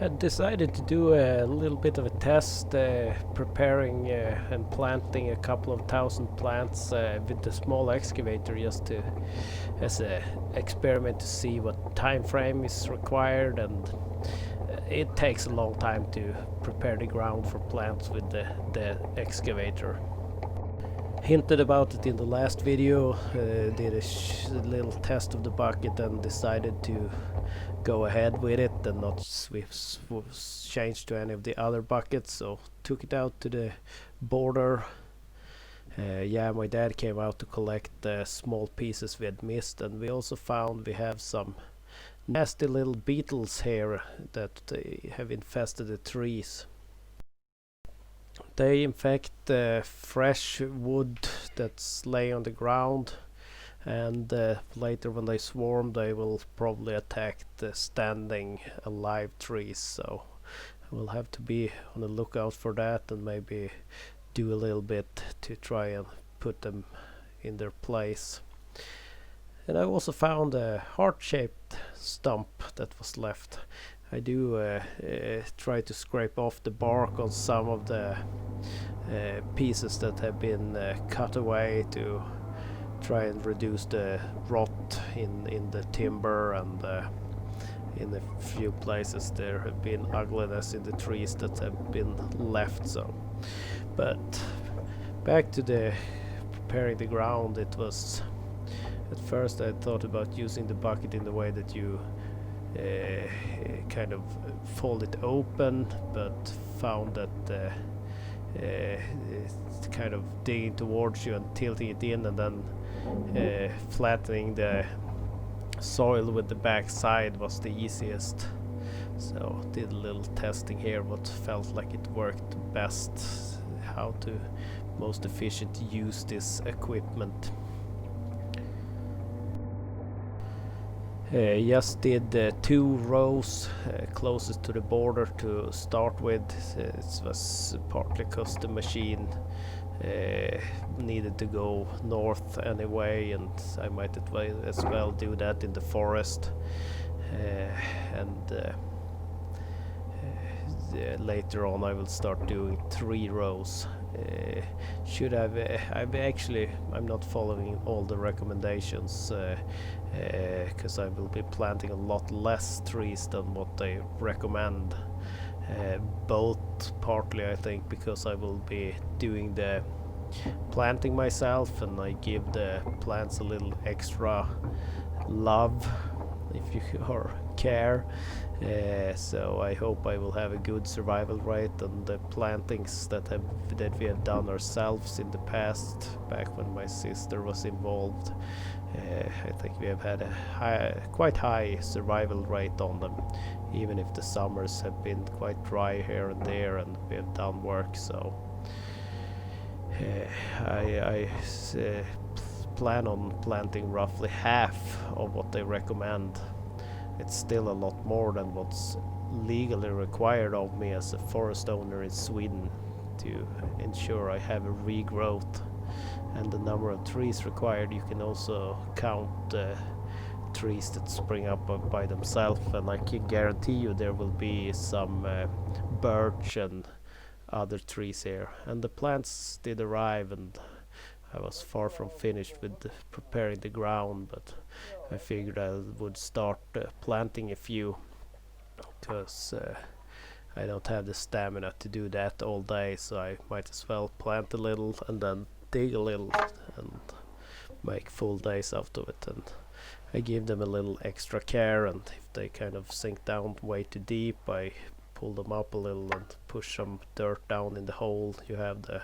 Had decided to do a little bit of a test, preparing and planting a couple of thousand plants with the small excavator, just to as a experiment to see what time frame is required. And it takes a long time to prepare the ground for plants with the excavator. Hinted about it in the last video, did a little test of the bucket and decided to go ahead with it and not change to any of the other buckets, so took it out to the border. Yeah, my dad came out to collect the small pieces we had missed, and we also found we have some nasty little beetles here that have infested the trees. They infect fresh wood that's laying on the ground, and later when they swarm they will probably attack the standing alive trees, so we'll have to be on the lookout for that and maybe do a little bit to try and put them in their place. And I also found a heart-shaped stump that was left. I do try to scrape off the bark on some of the pieces that have been cut away to try and reduce the rot in the timber, and in a few places there have been ugliness in the trees that have been left. So, but back to the preparing the ground, it was at first I thought about using the bucket in the way that you kind of fold it open, but found that it's kind of digging towards you and tilting it in, and then flattening the soil with the back side was the easiest. So did a little testing here what felt like it worked best, how to most efficient use this equipment. Just did 2 rows closest to the border to start with. It was partly because the machine needed to go north anyway, and I might as well do that in the forest. And later on I will start doing 3 rows. Should have I'm not following all the recommendations, because I will be planting a lot less trees than what they recommend, both partly I think because I will be doing the planting myself and I give the plants a little extra love, if you or care. So I hope I will have a good survival rate on the plantings that we have done ourselves in the past, back when my sister was involved. I think we have had a quite high survival rate on them, even if the summers have been quite dry here and there and we have done work. So I plan on planting roughly half of what they recommend. It's still a lot more than what's legally required of me as a forest owner in Sweden to ensure I have a regrowth. And the number of trees required, you can also count trees that spring up by themselves, and I can guarantee you there will be some birch and other trees here. And the plants did arrive, and I was far from finished with preparing the ground, but I figured I would start planting a few, because I don't have the stamina to do that all day, so I might as well plant a little and then dig a little and make full days out of it. And I give them a little extra care, and if they kind of sink down way too deep, I pull them up a little and push some dirt down in the hole. You have the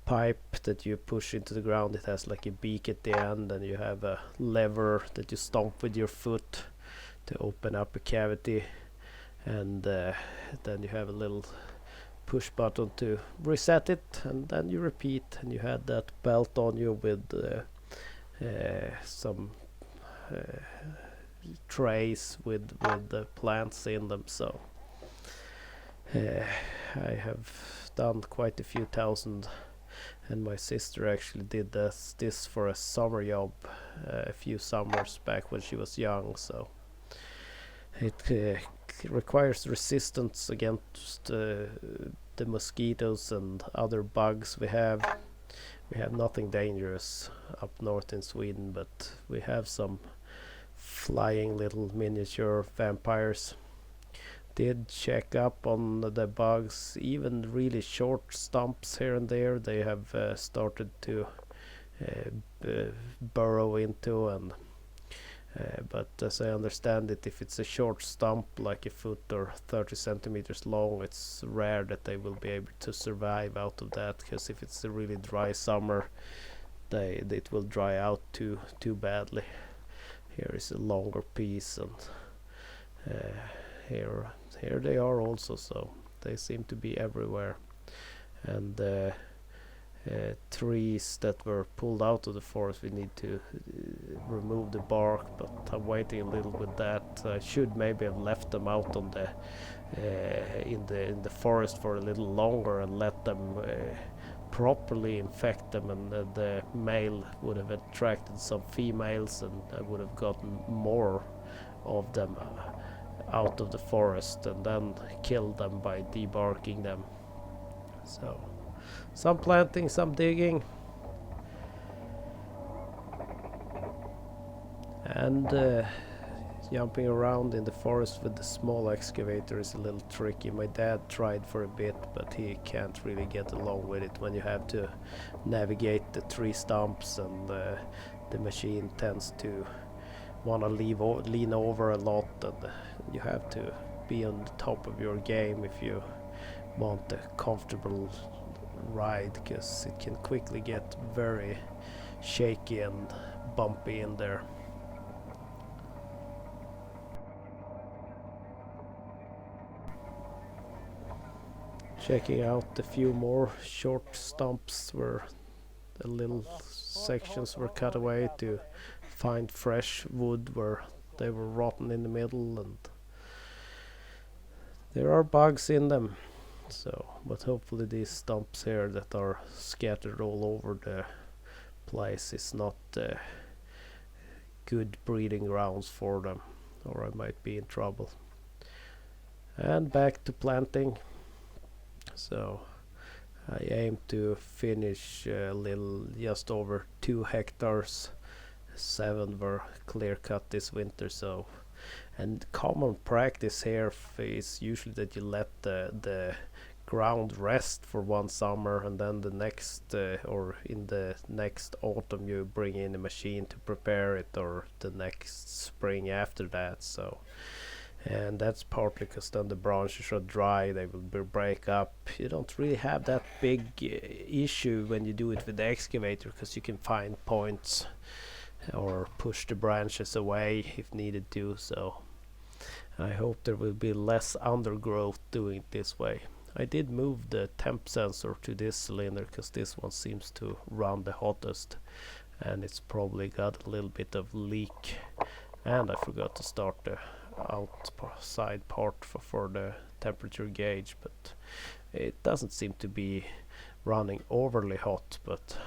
pipe that you push into the ground, it has like a beak at the end, and you have a lever that you stomp with your foot to open up a cavity, and then you have a little push button to reset it, and then you repeat, and you had that belt on you with some trays with the plants in them. So I have done quite a few thousand, and my sister actually did this for a summer job a few summers back when she was young, so it requires resistance against the mosquitoes and other bugs we have. We have nothing dangerous up north in Sweden, but we have some flying little miniature vampires. Did check up on the bugs, even really short stumps here and there they have started to burrow into, and but as I understand it, if it's a short stump like a foot or 30 centimeters long, it's rare that they will be able to survive out of that, because if it's a really dry summer, it will dry out too badly. Here is a longer piece, and here they are also, so they seem to be everywhere. And trees that were pulled out of the forest, we need to remove the bark, but I'm waiting a little with that. I should maybe have left them out on the in the forest for a little longer and let them properly infect them, and the male would have attracted some females, and I would have gotten more of them out of the forest, and then killed them by debarking them. So some planting, some digging, and jumping around in the forest with the small excavator is a little tricky. My dad tried for a bit, but he can't really get along with it when you have to navigate the tree stumps, and the machine tends to want to lean over a lot, and you have to be on the top of your game if you want a comfortable ride, because it can quickly get very shaky and bumpy in there. Checking out a few more short stumps where the little sections were cut away to find fresh wood where they were rotten in the middle, and there are bugs in them. So, but hopefully these stumps here that are scattered all over the place is not good breeding grounds for them, or I might be in trouble. And back to planting. So I aim to finish a little just over 2 hectares. 7 were clear cut this winter, so, and common practice here is usually that you let the ground rest for one summer, and then the next or in the next autumn you bring in a machine to prepare it, or the next spring after that. So, and that's partly because then the branches are dry, they will break up. You don't really have that big issue when you do it with the excavator, because you can find points or push the branches away if needed to. So I hope there will be less undergrowth doing it this way. I did move the temp sensor to this cylinder because this one seems to run the hottest, and it's probably got a little bit of leak, and I forgot to start the outside part for the temperature gauge, but it doesn't seem to be running overly hot, but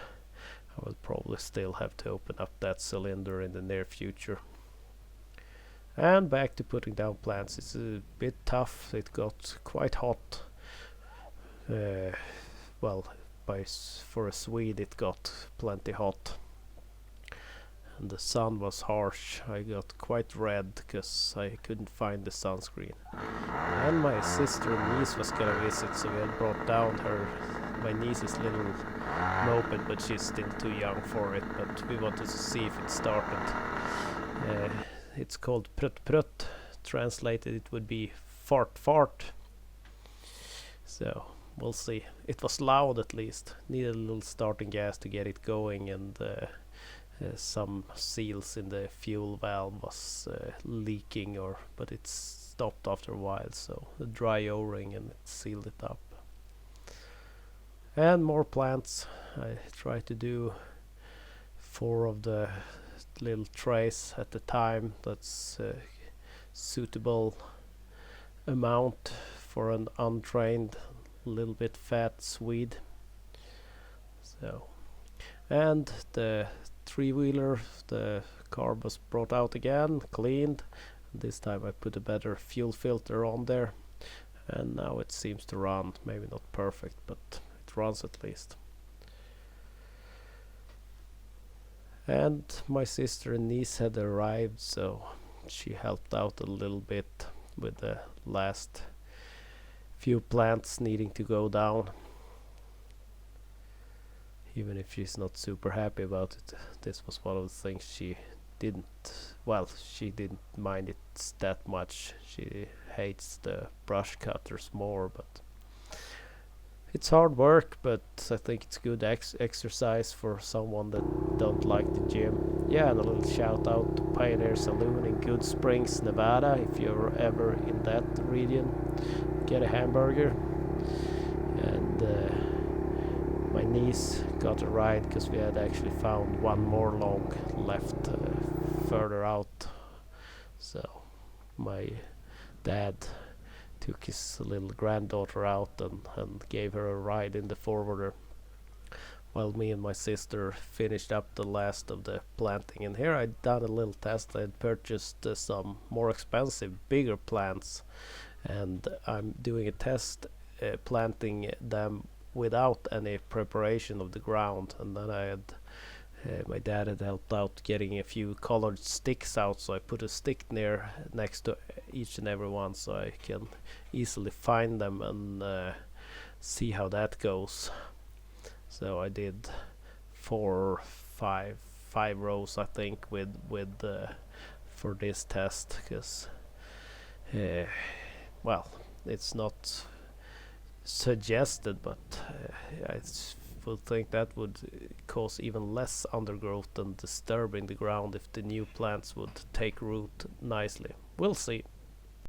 I will probably still have to open up that cylinder in the near future. And back to putting down plants. It's a bit tough. It got quite hot. Well, for a Swede it got plenty hot, and the sun was harsh. I got quite red because I couldn't find the sunscreen. And my sister and niece was gonna visit, so we had brought down my niece's little moped, but she's still too young for it, but we wanted to see if it started. It's called Prutt Prutt. Translated it would be fart fart. So we'll see. It was loud at least. Needed a little starting gas to get it going, and some seals in the fuel valve was leaking, but it stopped after a while, so the dry o-ring, and it sealed it up. And more plants. I try to do 4 of the little trays at the time. That's a suitable amount for an untrained, little bit fat Swede. So, and the 3-wheeler, the car was brought out again, cleaned, This time I put a better fuel filter on there, and now it seems to run. Maybe not perfect, but it runs at least. And my sister and niece had arrived, so she helped out a little bit with the last few plants needing to go down. Even if she's not super happy about it, this was one of the things she didn't mind it that much. She hates the brush cutters more, but it's hard work, but I think it's good exercise for someone that don't like the gym. Yeah, and a little shout out to Pioneer Saloon in Good Springs, Nevada. If you're ever in that region, get a hamburger. And my niece got a ride because we had actually found one more log left further out. So my dad took his little granddaughter out and gave her a ride in the forwarder, while me and my sister finished up the last of the planting. And here I'd done a little test. I'd purchased some more expensive, bigger plants, and I'm doing a test planting them without any preparation of the ground. And then I had my dad had helped out getting a few colored sticks out, so I put a stick next to each and every one so I can easily find them and see how that goes. So I did five rows, I think, with for this test, because well, it's not suggested, but I would think that would cause even less undergrowth and disturbing the ground if the new plants would take root nicely. We'll see.